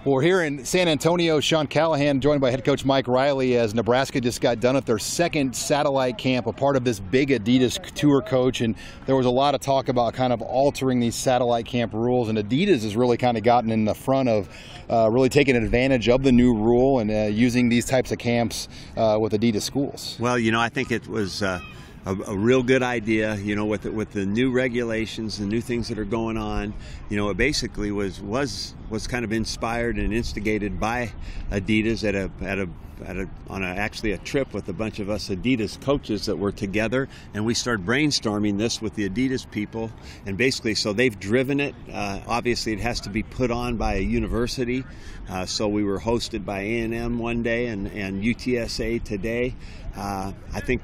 Well, we're here in San Antonio. Sean Callahan joined by head coach Mike Riley as Nebraska just got done with their second satellite camp, a part of this big Adidas tour, coach. And there was a lot of talk about kind of altering these satellite camp rules. And Adidas has really kind of gotten in the front of really taking advantage of the new rule and using these types of camps with Adidas schools. Well, I think it was a real good idea, with the new regulations, the new things that are going on. It basically was kind of inspired and instigated by Adidas on actually a trip with a bunch of us Adidas coaches that were together, and we started brainstorming this with the Adidas people. And basically, so they've driven it. Obviously, it has to be put on by a university. So we were hosted by A&M one day and UTSA today. I think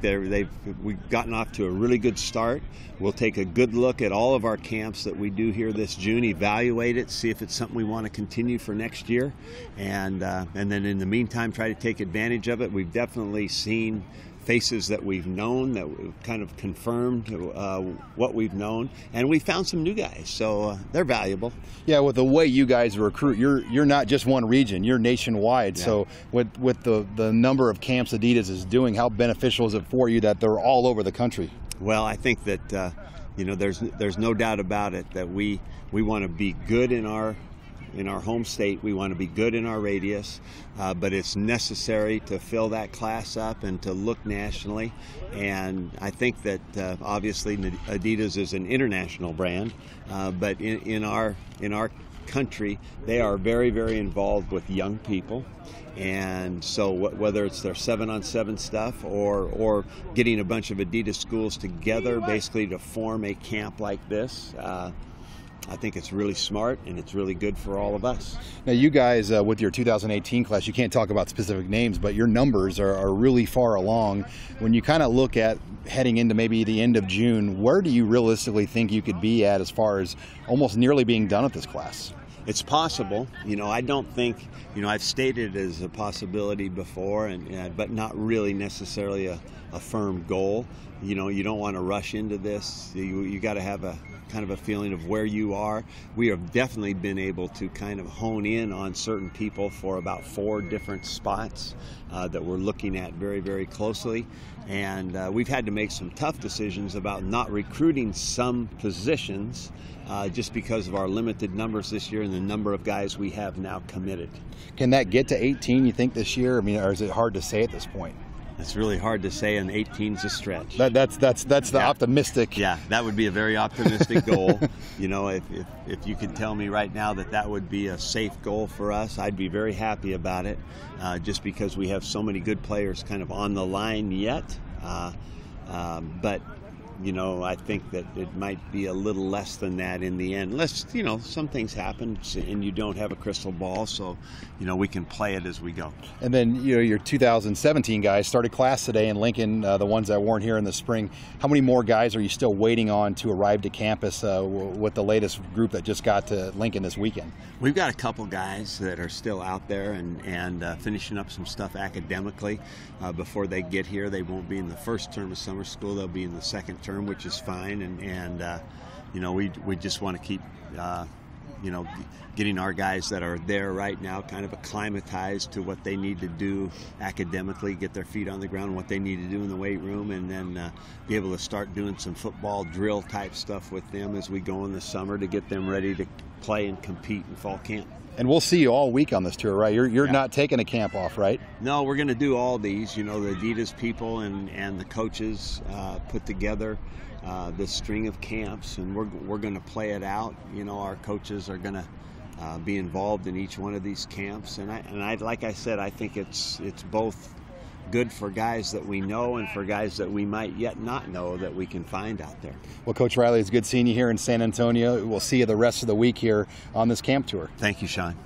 we've gotten off to a really good start. We'll take a good look at all of our camps that we do here this June, evaluate it, see if it's something we want to continue for next year, and then in the meantime try to take advantage of it. We've definitely seen faces that we've known that kind of confirmed what we've known, and we found some new guys, so they're valuable. Yeah, with the way you guys recruit, you're not just one region, you're nationwide. Yeah. So with the number of camps Adidas is doing, how beneficial is it for you that they're all over the country? Well, I think that there's no doubt about it that we want to be good in our home state. We want to be good in our radius, but it's necessary to fill that class up and to look nationally. And I think that obviously Adidas is an international brand, but in our country, they are very, very involved with young people. And so whether it's their 7-on-7 stuff or getting a bunch of Adidas schools together basically to form a camp like this, I think it's really smart and it's really good for all of us. Now you guys, with your 2018 class, you can't talk about specific names, but your numbers are really far along. When you kind of look at heading into maybe the end of June, where do you realistically think you could be at as far as almost nearly being done with this class? It's possible. I don't think, I've stated it as a possibility before, but not really necessarily a firm goal. You don't want to rush into this. You got to have a kind of a feeling of where you are. We have definitely been able to kind of hone in on certain people for about 4 different spots that we're looking at very, very closely. And we've had to make some tough decisions about not recruiting some positions just because of our limited numbers this year and the number of guys we have now committed. Can that get to 18, you think, this year? I mean, or is it hard to say at this point? It's really hard to say, and 18's a stretch. That's the optimistic. Yeah, that would be a very optimistic goal. If you could tell me right now that would be a safe goal for us, I'd be very happy about it, just because we have so many good players kind of on the line yet. But I think that it might be a little less than that in the end. Unless, some things happen and you don't have a crystal ball, so, we can play it as we go. And then, your 2017 guys started class today in Lincoln, the ones that weren't here in the spring. How many more guys are you still waiting on to arrive to campus with the latest group that just got to Lincoln this weekend? We've got a couple guys that are still out there and finishing up some stuff academically before they get here. They won't be in the first term of summer school. They'll be in the second term, which is fine, and we just want to keep getting our guys that are there right now kind of acclimatized to what they need to do academically, get their feet on the ground, what they need to do in the weight room, and then be able to start doing some football drill type stuff with them as we go in the summer to get them ready to play and compete in fall camp. And we'll see you all week on this tour, right? You're not taking a camp off, right? No, we're going to do all these. The Adidas people and the coaches put together this string of camps, and we're going to play it out. Our coaches are going to be involved in each one of these camps, and I like I said, I think it's both good for guys that we know and for guys that we might yet not know that we can find out there. Well, Coach Riley, it's good seeing you here in San Antonio. We'll see you the rest of the week here on this camp tour. Thank you, Sean.